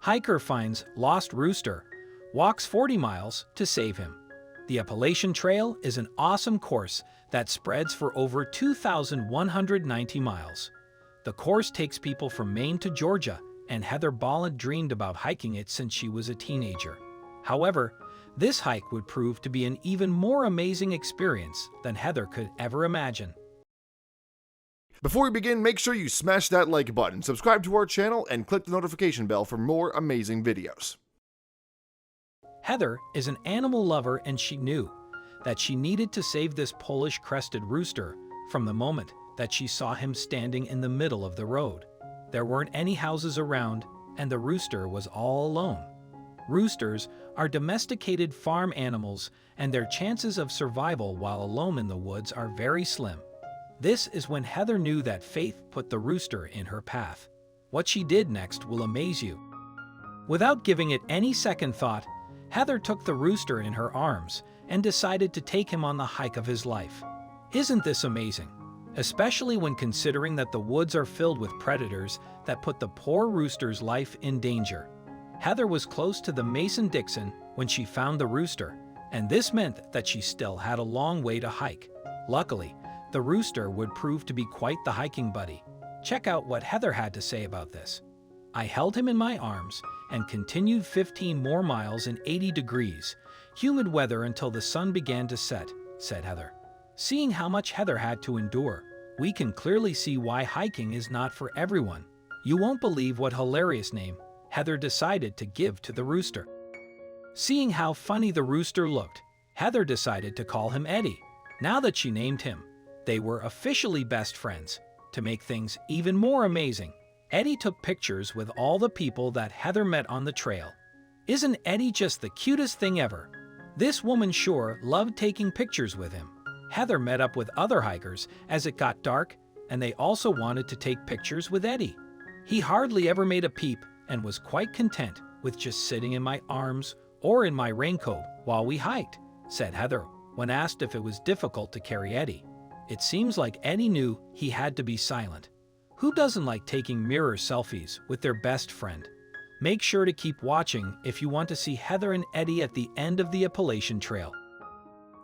Hiker finds lost rooster, walks 40 miles to save him. The Appalachian Trail is an awesome course that spreads for over 2,190 miles. The course takes people from Maine to Georgia, and Heather Bolland dreamed about hiking it since she was a teenager. However, this hike would prove to be an even more amazing experience than Heather could ever imagine. Before we begin, make sure you smash that like button, subscribe to our channel, and click the notification bell for more amazing videos. Heather is an animal lover, and she knew that she needed to save this Polish crested rooster from the moment that she saw him standing in the middle of the road. There weren't any houses around, and the rooster was all alone. Roosters are domesticated farm animals, and their chances of survival while alone in the woods are very slim. This is when Heather knew that Faith put the rooster in her path. What she did next will amaze you. Without giving it any second thought, Heather took the rooster in her arms and decided to take him on the hike of his life. Isn't this amazing? Especially when considering that the woods are filled with predators that put the poor rooster's life in danger. Heather was close to the Mason-Dixon when she found the rooster, and this meant that she still had a long way to hike. Luckily, the rooster would prove to be quite the hiking buddy. Check out what Heather had to say about this. "I held him in my arms and continued 15 more miles in 80 degrees, humid weather until the sun began to set," said Heather. Seeing how much Heather had to endure, we can clearly see why hiking is not for everyone. You won't believe what hilarious name Heather decided to give to the rooster. Seeing how funny the rooster looked, Heather decided to call him Eddie. Now that she named him, they were officially best friends. To make things even more amazing, Eddie took pictures with all the people that Heather met on the trail. Isn't Eddie just the cutest thing ever? This woman sure loved taking pictures with him. Heather met up with other hikers as it got dark, and they also wanted to take pictures with Eddie. He hardly ever made a peep and was quite content with just sitting in my arms or in my raincoat while we hiked, said Heather when asked if it was difficult to carry Eddie. It seems like Eddie knew he had to be silent. Who doesn't like taking mirror selfies with their best friend? Make sure to keep watching if you want to see Heather and Eddie at the end of the Appalachian Trail.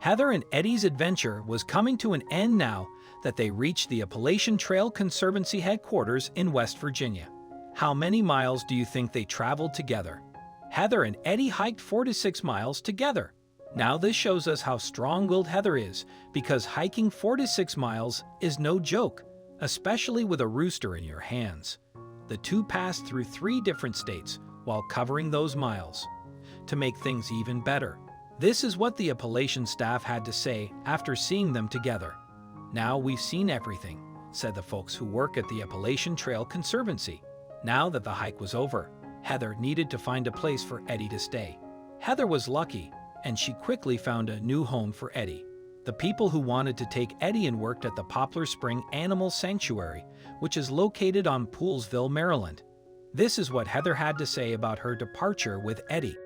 Heather and Eddie's adventure was coming to an end now that they reached the Appalachian Trail Conservancy headquarters in West Virginia. How many miles do you think they traveled together? Heather and Eddie hiked 4 to 6 miles together. Now this shows us how strong-willed Heather is, because hiking 4 to 6 miles is no joke, especially with a rooster in your hands. The two passed through 3 different states while covering those miles. To make things even better, this is what the Appalachian staff had to say after seeing them together. "Now we've seen everything," said the folks who work at the Appalachian Trail Conservancy. Now that the hike was over, Heather needed to find a place for Eddie to stay. Heather was lucky, and she quickly found a new home for Eddie. The people who wanted to take Eddie in worked at the Poplar Spring Animal Sanctuary, which is located on Poolesville, Maryland. This is what Heather had to say about her departure with Eddie.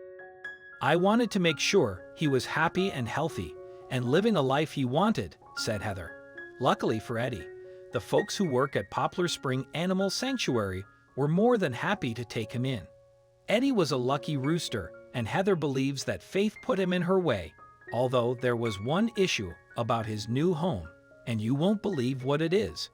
"I wanted to make sure he was happy and healthy and living a life he wanted," said Heather. Luckily for Eddie, the folks who work at Poplar Spring Animal Sanctuary were more than happy to take him in. Eddie was a lucky rooster, and Heather believes that Faith put him in her way, although there was one issue about his new home, and you won't believe what it is.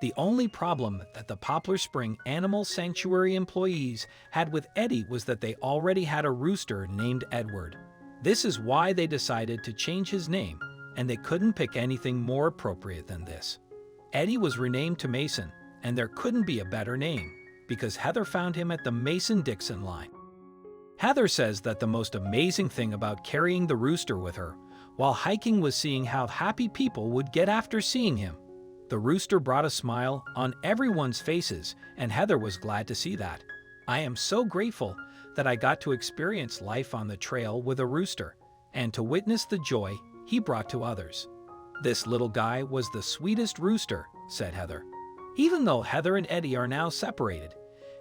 The only problem that the Poplar Spring Animal Sanctuary employees had with Eddie was that they already had a rooster named Edward. This is why they decided to change his name, and they couldn't pick anything more appropriate than this. Eddie was renamed to Mason, and there couldn't be a better name, because Heather found him at the Mason-Dixon line. Heather says that the most amazing thing about carrying the rooster with her while hiking was seeing how happy people would get after seeing him. The rooster brought a smile on everyone's faces, and Heather was glad to see that. "I am so grateful that I got to experience life on the trail with a rooster, and to witness the joy he brought to others. This little guy was the sweetest rooster," said Heather. Even though Heather and Eddie are now separated,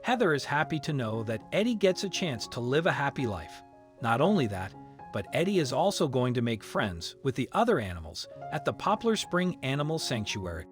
Heather is happy to know that Eddie gets a chance to live a happy life. Not only that, but Eddie is also going to make friends with the other animals at the Poplar Spring Animal Sanctuary.